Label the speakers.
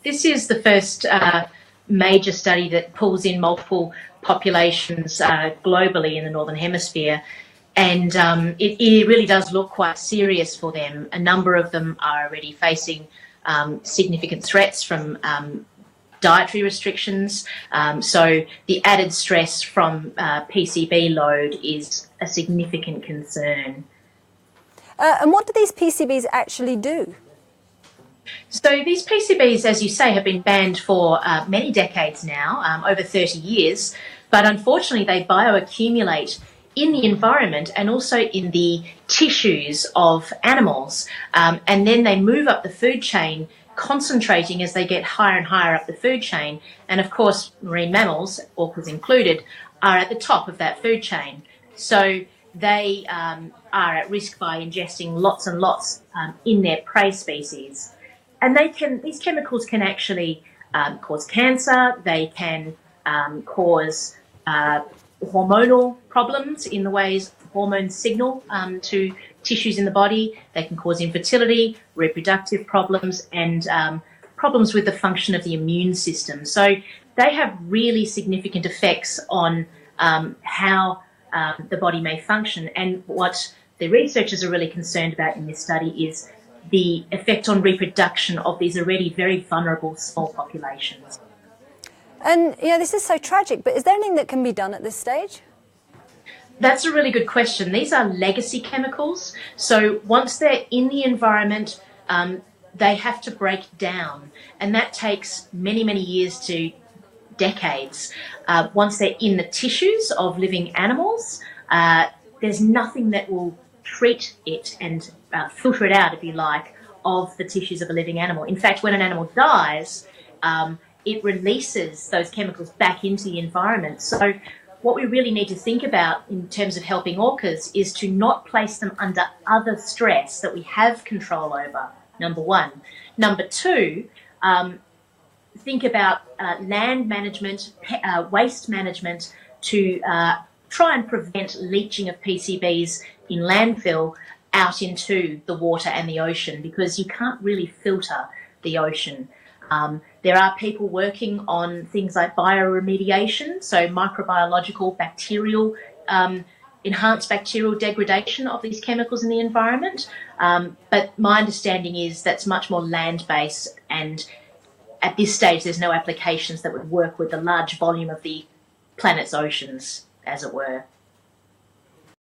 Speaker 1: this is the first major study that pulls in multiple populations globally in the Northern Hemisphere. And it really does look quite serious for them. A number of them are already facing significant threats from dietary restrictions. So the added stress from PCB load is a significant concern.
Speaker 2: And what do these PCBs actually do?
Speaker 1: So these PCBs, as you say, have been banned for many decades now, over 30 years, but unfortunately they bioaccumulate in the environment and also in the tissues of animals. And then they move up the food chain, concentrating as they get higher and higher up the food chain. And of course, marine mammals, orcas included, are at the top of that food chain. So they are at risk by ingesting lots and lots in their prey species. And these chemicals can actually cause cancer. They can cause hormonal problems in the ways hormones signal to tissues in the body. They can cause infertility, reproductive problems, and problems with the function of the immune system. So they have really significant effects on how the body may function. And what the researchers are really concerned about in this study is the effect on reproduction of these already very vulnerable small populations.
Speaker 2: And, this is so tragic, but is there anything that can be done at this stage?
Speaker 1: That's a really good question. These are legacy chemicals. So once they're in the environment, they have to break down. And that takes many, many years to decades. Once they're in the tissues of living animals, there's nothing that will treat it and filter it out, if you like, of the tissues of a living animal. In fact, when an animal dies, it releases those chemicals back into the environment. So what we really need to think about in terms of helping orcas is to not place them under other stress that we have control over, number one. Number two, think about land management, waste management to try and prevent leaching of PCBs in landfill out into the water and the ocean, because you can't really filter the ocean. There are people working on things like bioremediation, so microbiological, bacterial, enhanced bacterial degradation of these chemicals in the environment. But my understanding is that's much more land-based, and at this stage there's no applications that would work with the large volume of the planet's oceans, as it were.